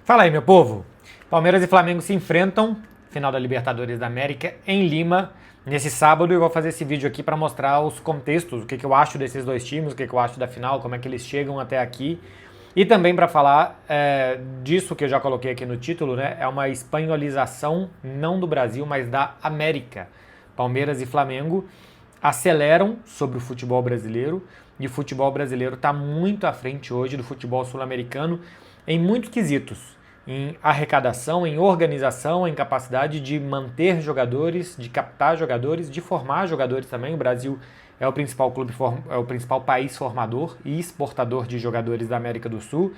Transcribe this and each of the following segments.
Fala aí, meu povo. Palmeiras e Flamengo se enfrentam, final da Libertadores da América, em Lima, nesse sábado. Eu vou fazer esse vídeo aqui para mostrar os contextos, o que eu acho desses dois times, o que eu acho da final, como é que eles chegam até aqui. E também para falar disso que eu já coloquei aqui no título, né? É uma espanholização, não do Brasil, mas da América. Palmeiras e Flamengo aceleram sobre o futebol brasileiro e o futebol brasileiro está muito à frente hoje do futebol sul-americano em muitos quesitos, em arrecadação, em organização, em capacidade de manter jogadores, de captar jogadores, de formar jogadores também. O Brasil é o principal é o principal país formador e exportador de jogadores da América do Sul.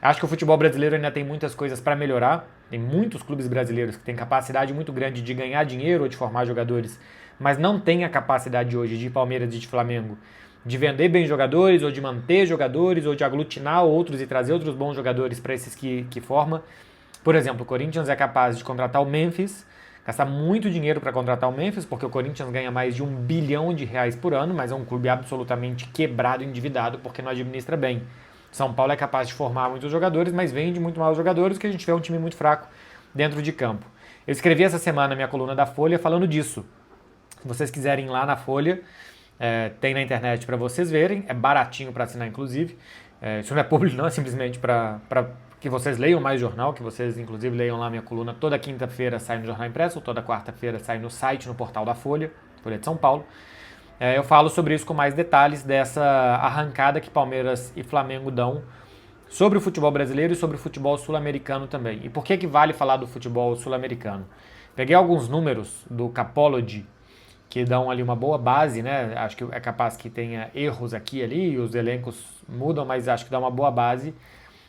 Acho que o futebol brasileiro ainda tem muitas coisas para melhorar. Tem muitos clubes brasileiros que têm capacidade muito grande de ganhar dinheiro ou de formar jogadores, mas não tem a capacidade hoje de Palmeiras e de Flamengo de vender bem jogadores, ou de manter jogadores, ou de aglutinar outros e trazer outros bons jogadores para esses que forma. Por exemplo, o Corinthians é capaz de contratar o Memphis, gastar muito dinheiro para contratar o Memphis, porque o Corinthians ganha mais de R$ 1 bilhão por ano, mas é um clube absolutamente quebrado, endividado, porque não administra bem. São Paulo é capaz de formar muitos jogadores, mas vende muito mal os jogadores, que a gente vê um time muito fraco dentro de campo. Eu escrevi essa semana na minha coluna da Folha falando disso. Se vocês quiserem ir lá na Folha, tem na internet para vocês verem, é baratinho para assinar inclusive. Isso não é público, não, é simplesmente para que vocês leiam mais jornal, que vocês inclusive leiam lá minha coluna. Toda quinta-feira sai no Jornal Impresso, toda quarta-feira sai no site, no portal da Folha, Folha de São Paulo. Eu falo sobre isso com mais detalhes dessa arrancada que Palmeiras e Flamengo dão sobre o futebol brasileiro e sobre o futebol sul-americano também. E por que vale falar do futebol sul-americano? Peguei alguns números do Capology, que dão ali uma boa base, né? Acho que é capaz que tenha erros aqui e ali, os elencos mudam, mas acho que dá uma boa base.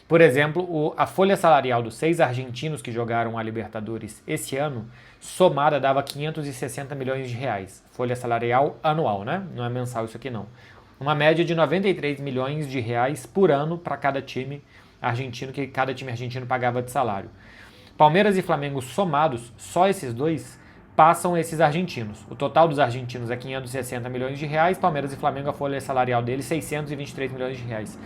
Por exemplo, a folha salarial dos 6 argentinos que jogaram a Libertadores esse ano, somada, dava 560 milhões de reais. Folha salarial anual, né? Não é mensal isso aqui não. Uma média de 93 milhões de reais por ano para cada time argentino, que cada time argentino pagava de salário. Palmeiras e Flamengo somados, só esses dois, passam esses argentinos. O total dos argentinos é 560 milhões de reais, Palmeiras e Flamengo, a folha salarial deles, 623 milhões de reais.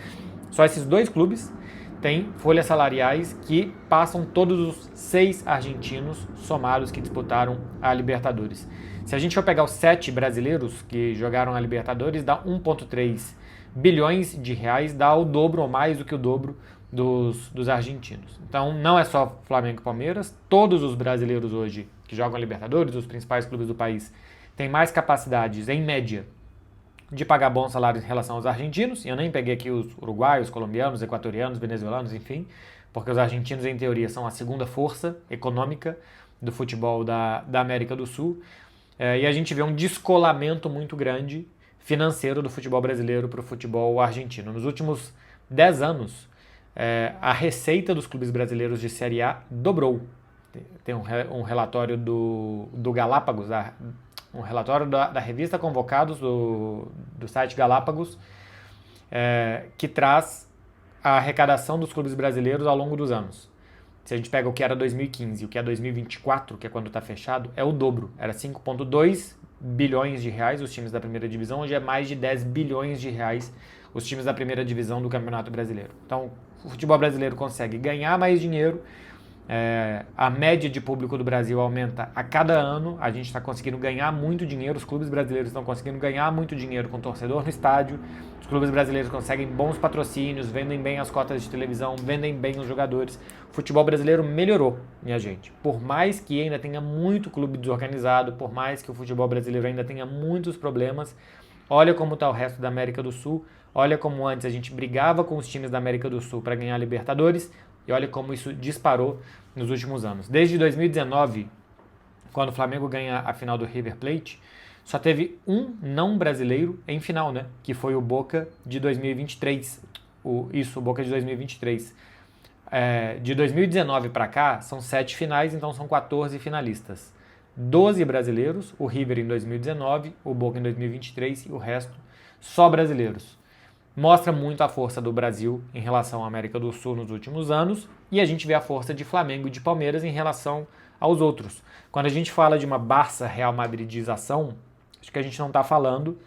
Só esses dois clubes têm folhas salariais que passam todos os 6 argentinos somados que disputaram a Libertadores. Se a gente for pegar os 7 brasileiros que jogaram a Libertadores, dá 1,3 bilhões de reais, dá o dobro ou mais do que o dobro dos argentinos. Então não é só Flamengo e Palmeiras, todos os brasileiros hoje que jogam a Libertadores, os principais clubes do país, têm mais capacidades, em média, de pagar bons salários em relação aos argentinos. E eu nem peguei aqui os uruguaios, colombianos, equatorianos, venezuelanos, enfim, porque os argentinos, em teoria, são a segunda força econômica do futebol da América do Sul. E a gente vê um descolamento muito grande financeiro do futebol brasileiro para o futebol argentino. Nos últimos 10 anos, a receita dos clubes brasileiros de Série A dobrou. Tem um relatório do Galápagos, um relatório da revista Convocados, do site Galápagos, que traz a arrecadação dos clubes brasileiros ao longo dos anos. Se a gente pega o que era 2015 e o que é 2024, que é quando está fechado, é o dobro. Era 5,2 bilhões de reais os times da primeira divisão, hoje é mais de 10 bilhões de reais os times da primeira divisão do Campeonato Brasileiro. Então, o futebol brasileiro consegue ganhar mais dinheiro, a média de público do Brasil aumenta a cada ano, a gente está conseguindo ganhar muito dinheiro, os clubes brasileiros estão conseguindo ganhar muito dinheiro com torcedor no estádio, os clubes brasileiros conseguem bons patrocínios, vendem bem as cotas de televisão, vendem bem os jogadores. O futebol brasileiro melhorou, minha gente. Por mais que ainda tenha muito clube desorganizado, por mais que o futebol brasileiro ainda tenha muitos problemas, olha como está o resto da América do Sul, olha como antes a gente brigava com os times da América do Sul para ganhar a Libertadores, e olha como isso disparou nos últimos anos. Desde 2019, quando o Flamengo ganha a final do River Plate, só teve um não brasileiro em final, né? Que foi o Boca de 2023. O Boca de 2023. De 2019 para cá, são 7 finais, então são 14 finalistas. 12 brasileiros, o River em 2019, o Boca em 2023 e o resto só brasileiros. Mostra muito a força do Brasil em relação à América do Sul nos últimos anos, e a gente vê a força de Flamengo e de Palmeiras em relação aos outros. Quando a gente fala de uma Barça Real Madridização, acho que a gente não está falando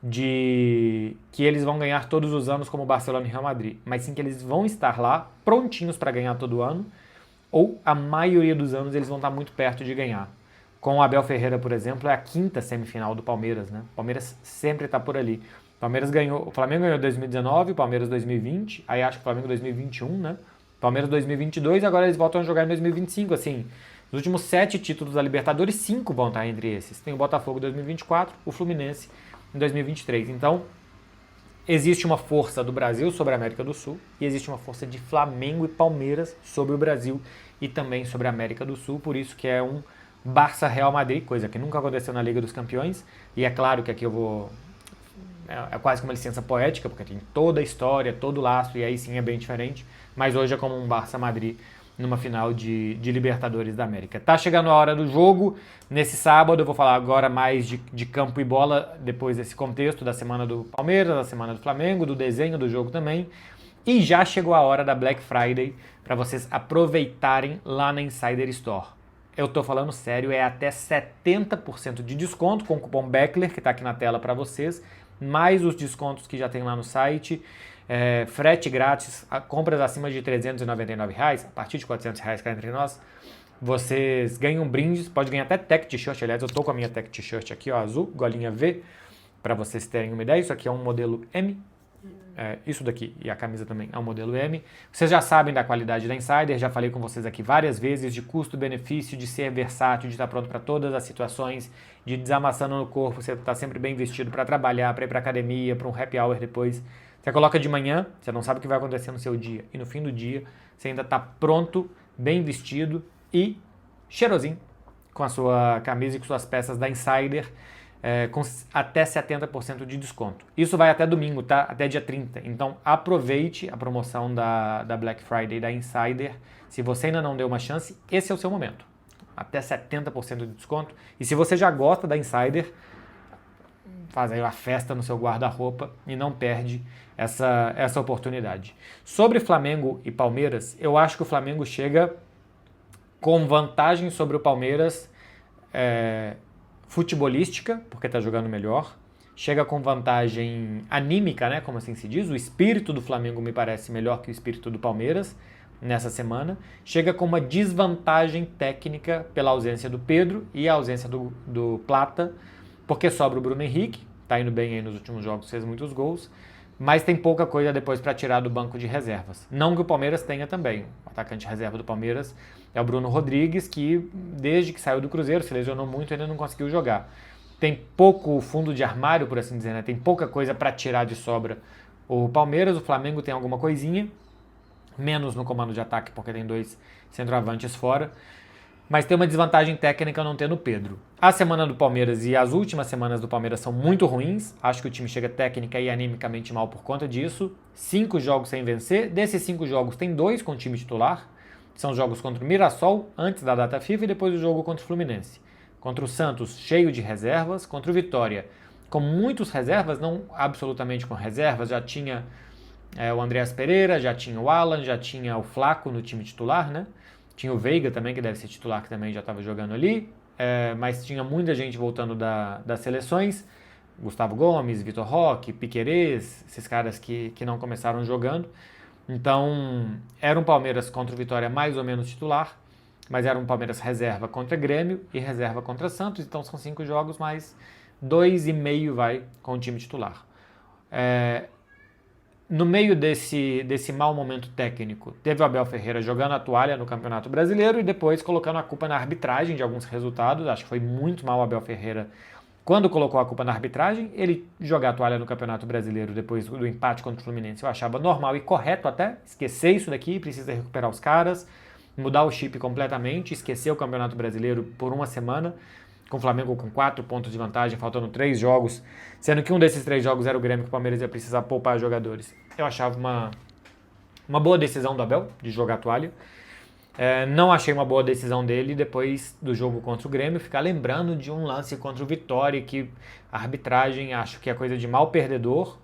de que eles vão ganhar todos os anos como Barcelona e Real Madrid, mas sim que eles vão estar lá prontinhos para ganhar todo ano ou a maioria dos anos eles vão estar muito perto de ganhar. Com o Abel Ferreira, por exemplo, é a 5ª semifinal do Palmeiras, né? O Palmeiras sempre está por ali. O Flamengo ganhou 2019, o Palmeiras 2020, aí acho que o Flamengo 2021, né? Palmeiras 2022, agora eles voltam a jogar em 2025, assim. Nos últimos 7 títulos da Libertadores, 5 vão estar entre esses. Tem o Botafogo em 2024, o Fluminense em 2023. Então, existe uma força do Brasil sobre a América do Sul e existe uma força de Flamengo e Palmeiras sobre o Brasil e também sobre a América do Sul, por isso que é um Barça-Real Madrid, coisa que nunca aconteceu na Liga dos Campeões, e é claro que aqui eu vou... É quase como uma licença poética, porque tem toda a história, todo o laço, e aí sim é bem diferente, mas hoje é como um Barça-Madrid numa final de Libertadores da América. Tá chegando a hora do jogo, nesse sábado eu vou falar agora mais de campo e bola, depois desse contexto da semana do Palmeiras, da semana do Flamengo, do desenho do jogo também, e já chegou a hora da Black Friday para vocês aproveitarem lá na Insider Store. Eu tô falando sério, é até 70% de desconto com o cupom BECKLER, que tá aqui na tela para vocês, mais os descontos que já tem lá no site, frete grátis, compras acima de R$399, a partir de R$400 cá entre nós, vocês ganham brindes, pode ganhar até tech t-shirt, aliás eu tô com a minha tech t-shirt aqui, ó, azul, golinha V, para vocês terem uma ideia, isso aqui é um modelo M, isso daqui e a camisa também é um modelo M. Vocês já sabem da qualidade da Insider, já falei com vocês aqui várias vezes de custo-benefício, de ser versátil, de estar pronto para todas as situações, de desamassando no corpo, você está sempre bem vestido para trabalhar, para ir para academia, para um happy hour depois. Você coloca de manhã, você não sabe o que vai acontecer no seu dia, e no fim do dia você ainda está pronto, bem vestido e cheirosinho com a sua camisa e com suas peças da Insider, com até 70% de desconto. Isso vai até domingo, tá? Até dia 30. Então aproveite a promoção da Black Friday da Insider. Se você ainda não deu uma chance, esse é o seu momento. Até 70% de desconto. E se você já gosta da Insider, faz aí uma festa no seu guarda-roupa e não perde essa oportunidade. Sobre Flamengo e Palmeiras, eu acho que o Flamengo chega com vantagem sobre o Palmeiras, futebolística, porque está jogando melhor, chega com vantagem anímica, né, como assim se diz, o espírito do Flamengo me parece melhor que o espírito do Palmeiras nessa semana, chega com uma desvantagem técnica pela ausência do Pedro e a ausência do Plata, porque sobra o Bruno Henrique, tá indo bem aí nos últimos jogos, fez muitos gols, mas tem pouca coisa depois para tirar do banco de reservas. Não que o Palmeiras tenha também. O atacante reserva do Palmeiras é o Bruno Rodrigues, que desde que saiu do Cruzeiro, se lesionou muito e ainda não conseguiu jogar. Tem pouco fundo de armário, por assim dizer, né? Tem pouca coisa para tirar de sobra o Palmeiras. O Flamengo tem alguma coisinha, menos no comando de ataque, porque tem 2 centroavantes fora. Mas tem uma desvantagem técnica não tendo o Pedro. A semana do Palmeiras e as últimas semanas do Palmeiras são muito ruins. Acho que o time chega técnica e animicamente mal por conta disso. 5 jogos sem vencer. Desses 5 jogos, tem 2 com o time titular. São os jogos contra o Mirassol, antes da data FIFA, e depois o jogo contra o Fluminense. Contra o Santos, cheio de reservas. Contra o Vitória, com muitos reservas, não absolutamente com reservas. Já tinha o Andreas Pereira, já tinha o Alan, já tinha o Flaco no time titular, né? Tinha o Veiga também, que deve ser titular, que também já estava jogando ali. Mas tinha muita gente voltando das seleções. Gustavo Gomes, Vitor Roque, Piquerez, esses caras que não começaram jogando. Então, era um Palmeiras contra o Vitória mais ou menos titular, mas era um Palmeiras reserva contra Grêmio e reserva contra Santos. Então, são 5 jogos, mais 2,5 vai com o time titular. No meio desse mau momento técnico, teve o Abel Ferreira jogando a toalha no Campeonato Brasileiro e depois colocando a culpa na arbitragem de alguns resultados. Acho que foi muito mal o Abel Ferreira quando colocou a culpa na arbitragem. Ele jogar a toalha no Campeonato Brasileiro depois do empate contra o Fluminense eu achava normal e correto até. Esquecer isso daqui, precisa recuperar os caras, mudar o chip completamente, esquecer o Campeonato Brasileiro por uma semana, com o Flamengo com 4 pontos de vantagem, faltando 3 jogos, sendo que um desses 3 jogos era o Grêmio, que o Palmeiras ia precisar poupar jogadores. Eu achava uma boa decisão do Abel, de jogar a toalha. Não achei uma boa decisão dele, depois do jogo contra o Grêmio, ficar lembrando de um lance contra o Vitória, que a arbitragem acho que é coisa de mal perdedor.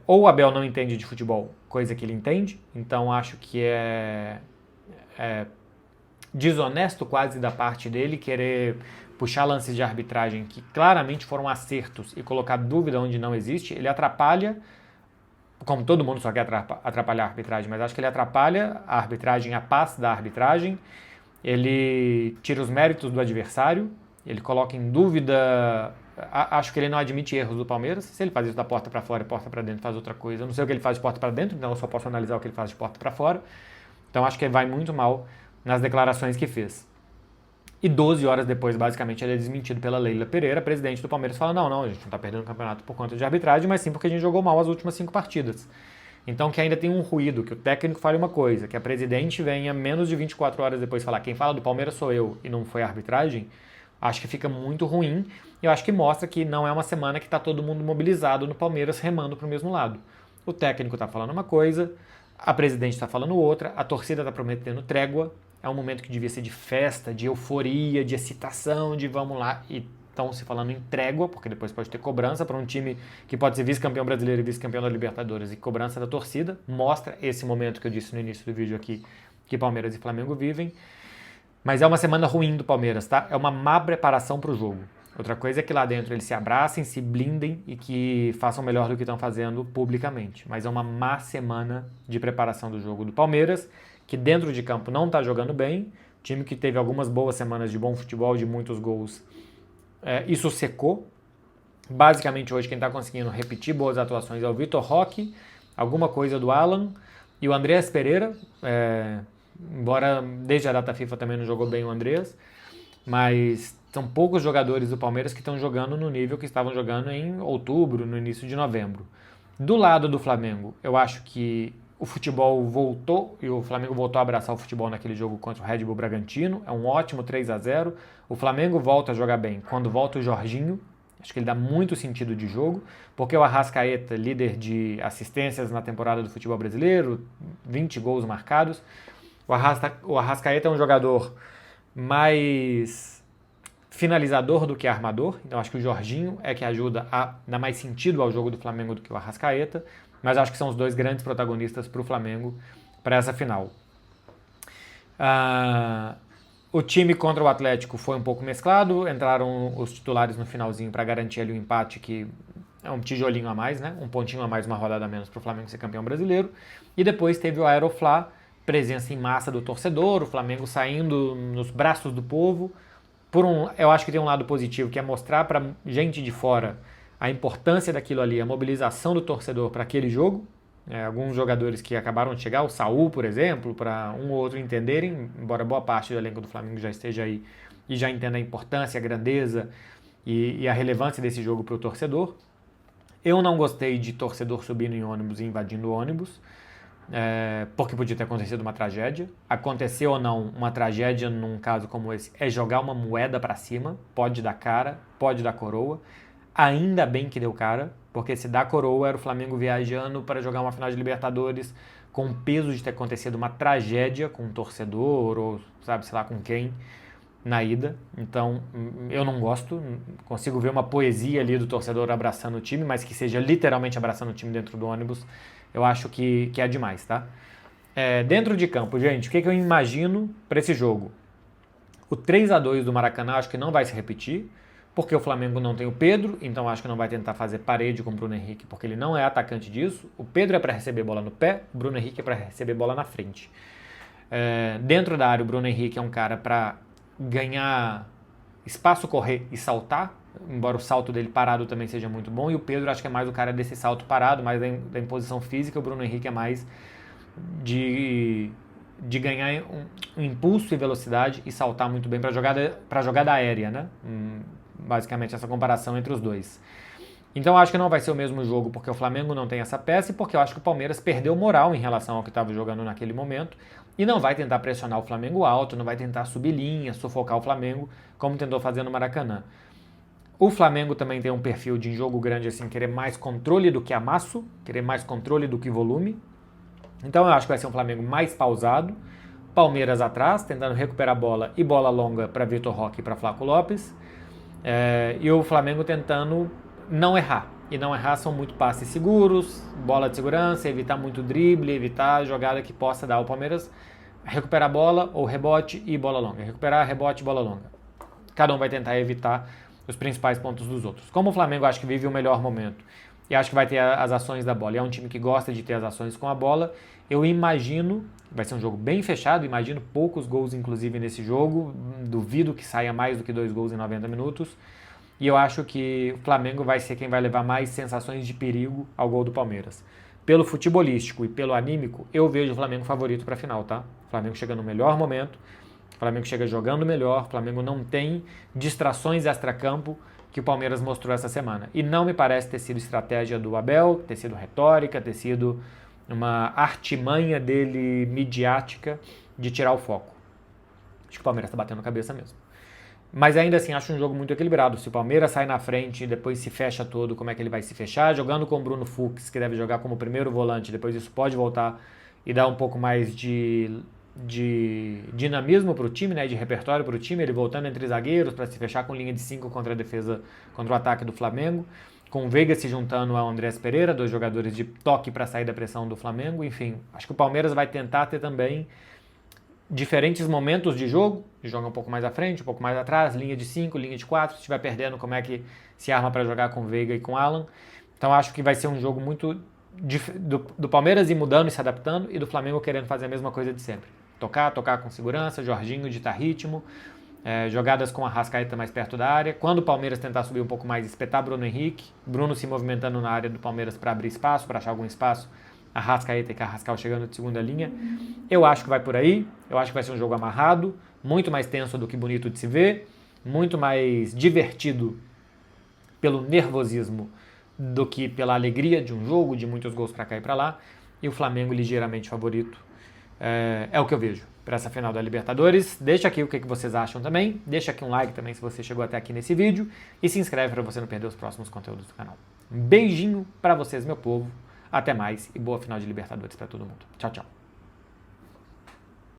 Ou o Abel não entende de futebol, coisa que ele entende, então acho que é desonesto quase da parte dele querer puxar lances de arbitragem que claramente foram acertos e colocar dúvida onde não existe. Ele atrapalha como todo mundo só quer atrapalhar a arbitragem, mas acho que ele atrapalha a arbitragem, a paz da arbitragem, ele tira os méritos do adversário, ele coloca em dúvida. Acho que ele não admite erros do Palmeiras. Se ele faz isso da porta para fora e porta para dentro, faz outra coisa. Eu não sei o que ele faz de porta para dentro, então eu só posso analisar o que ele faz de porta para fora. Então acho que ele vai muito mal nas declarações que fez. E 12 horas depois, basicamente, ele é desmentido pela Leila Pereira, presidente do Palmeiras, fala: não, a gente não está perdendo o campeonato por conta de arbitragem, mas sim porque a gente jogou mal as últimas 5 partidas. Então que ainda tem um ruído, que o técnico fale uma coisa, que a presidente venha menos de 24 horas depois falar: quem fala do Palmeiras sou eu e não foi a arbitragem, acho que fica muito ruim. E eu acho que mostra que não é uma semana que está todo mundo mobilizado no Palmeiras remando para o mesmo lado. O técnico está falando uma coisa, a presidente está falando outra, a torcida está prometendo trégua. É um momento que devia ser de festa, de euforia, de excitação, de vamos lá. E estão se falando em trégua, porque depois pode ter cobrança para um time que pode ser vice-campeão brasileiro e vice-campeão da Libertadores, e cobrança da torcida. Mostra esse momento que eu disse no início do vídeo aqui, que Palmeiras e Flamengo vivem. Mas é uma semana ruim do Palmeiras, tá? É uma má preparação para o jogo. Outra coisa é que lá dentro eles se abracem, se blindem e que façam melhor do que estão fazendo publicamente. Mas é uma má semana de preparação do jogo do Palmeiras, que dentro de campo não está jogando bem, time que teve algumas boas semanas de bom futebol, de muitos gols, isso secou. Basicamente hoje quem está conseguindo repetir boas atuações é o Vitor Roque, alguma coisa do Alan e o Andreas Pereira, embora desde a data FIFA também não jogou bem o Andreas, mas são poucos jogadores do Palmeiras que estão jogando no nível que estavam jogando em outubro, no início de novembro. Do lado do Flamengo, eu acho que o futebol voltou e o Flamengo voltou a abraçar o futebol naquele jogo contra o Red Bull Bragantino. É um ótimo 3-0. O Flamengo volta a jogar bem quando volta o Jorginho. Acho que ele dá muito sentido de jogo, porque o Arrascaeta, líder de assistências na temporada do futebol brasileiro, 20 gols marcados. O Arrascaeta é um jogador mais finalizador do que armador. Então acho que o Jorginho é que ajuda a dar mais sentido ao jogo do Flamengo do que o Arrascaeta. Mas acho que são os dois grandes protagonistas para o Flamengo para essa final. O time contra o Atlético foi um pouco mesclado, entraram os titulares no finalzinho para garantir ali o empate, que é um tijolinho a mais, né? Um pontinho a mais, uma rodada a menos para o Flamengo ser campeão brasileiro. E depois teve o Aeroflá, presença em massa do torcedor, o Flamengo saindo nos braços do povo. Eu acho que tem um lado positivo, que é mostrar para gente de fora a importância daquilo ali, a mobilização do torcedor para aquele jogo. Alguns jogadores que acabaram de chegar, o Saul, por exemplo, para um ou outro entenderem, embora boa parte do elenco do Flamengo já esteja aí e já entenda a importância, a grandeza e a relevância desse jogo para o torcedor. Eu não gostei de torcedor subindo em ônibus e invadindo ônibus, porque podia ter acontecido uma tragédia. Aconteceu ou não, uma tragédia num caso como esse é jogar uma moeda para cima, pode dar cara, pode dar coroa. Ainda bem que deu cara, porque se dá coroa era o Flamengo viajando para jogar uma final de Libertadores com o peso de ter acontecido uma tragédia com um torcedor ou sabe, sei lá com quem na ida. Então eu não gosto, consigo ver uma poesia ali do torcedor abraçando o time, mas que seja literalmente abraçando o time dentro do ônibus, eu acho que é demais, tá? Dentro de campo, gente, o que eu imagino para esse jogo? O 3-2 do Maracanã acho que não vai se repetir, porque o Flamengo não tem o Pedro, então acho que não vai tentar fazer parede com o Bruno Henrique, porque ele não é atacante disso. O Pedro é para receber bola no pé, o Bruno Henrique é para receber bola na frente. Dentro da área, o Bruno Henrique é um cara para ganhar espaço, correr e saltar, embora o salto dele parado também seja muito bom, e o Pedro acho que é mais o cara desse salto parado, mais da imposição física, o Bruno Henrique é mais de ganhar um impulso e velocidade e saltar muito bem para jogada aérea, né? Basicamente essa comparação entre os dois. Então eu acho que não vai ser o mesmo jogo porque o Flamengo não tem essa peça e porque eu acho que o Palmeiras perdeu moral em relação ao que estava jogando naquele momento e não vai tentar pressionar o Flamengo alto, não vai tentar subir linha, sufocar o Flamengo como tentou fazer no Maracanã. O Flamengo também tem um perfil de jogo grande assim, querer mais controle do que amasso, querer mais controle do que volume. Então eu acho que vai ser um Flamengo mais pausado, Palmeiras atrás, tentando recuperar a bola e bola longa para Vitor Roque e para Flaco Lopes. E o Flamengo tentando não errar. E não errar são muito passes seguros, bola de segurança, evitar muito drible, evitar a jogada que possa dar ao Palmeiras recuperar a bola ou rebote e bola longa. Recuperar, rebote e bola longa. Cada um vai tentar evitar os principais pontos dos outros. Como o Flamengo acho que vive o melhor momento e acho que vai ter as ações da bola. E é um time que gosta de ter as ações com a bola. Eu imagino, vai ser um jogo bem fechado, imagino poucos gols inclusive nesse jogo, duvido que saia mais do que 2 gols em 90 minutos. E eu acho que o Flamengo vai ser quem vai levar mais sensações de perigo ao gol do Palmeiras. Pelo futebolístico e pelo anímico, eu vejo o Flamengo favorito para a final, tá? O Flamengo chega no melhor momento, o Flamengo chega jogando melhor, o Flamengo não tem distrações extracampo que o Palmeiras mostrou essa semana. E não me parece ter sido estratégia do Abel, ter sido retórica, ter sido uma artimanha dele midiática de tirar o foco. Acho que o Palmeiras está batendo cabeça mesmo. Mas ainda assim, acho um jogo muito equilibrado. Se o Palmeiras sai na frente e depois se fecha todo, como é que ele vai se fechar? Jogando com o Bruno Fux, que deve jogar como primeiro volante, depois isso pode voltar e dar um pouco mais de dinamismo para o time, né, de repertório para o time, ele voltando entre zagueiros para se fechar com linha de 5 contra a defesa, contra o ataque do Flamengo, com o Veiga se juntando ao Andrés Pereira, 2 jogadores de toque para sair da pressão do Flamengo. Enfim, acho que o Palmeiras vai tentar ter também diferentes momentos de jogo, joga um pouco mais à frente, um pouco mais atrás, linha de 5, linha de 4, se estiver perdendo, como é que se arma para jogar com o Veiga e com o Alan. Então acho que vai ser um jogo muito do Palmeiras ir mudando e se adaptando, e do Flamengo querendo fazer a mesma coisa de sempre. Tocar com segurança, Jorginho ditar ritmo, jogadas com a Arrascaeta mais perto da área. Quando o Palmeiras tentar subir um pouco mais, espetar Bruno Henrique, Bruno se movimentando na área do Palmeiras para abrir espaço, para achar algum espaço, Arrascaeta e Carrascal chegando de segunda linha. Eu acho que vai por aí, eu acho que vai ser um jogo amarrado, muito mais tenso do que bonito de se ver, muito mais divertido pelo nervosismo do que pela alegria de um jogo, de muitos gols para cá e para lá, e o Flamengo ligeiramente favorito. É o que eu vejo para essa final da Libertadores. Deixa aqui o que vocês acham também, deixa aqui um like também se você chegou até aqui nesse vídeo, e se inscreve para você não perder os próximos conteúdos do canal. Um beijinho para vocês, meu povo, até mais e boa final de Libertadores para todo mundo. Tchau, tchau.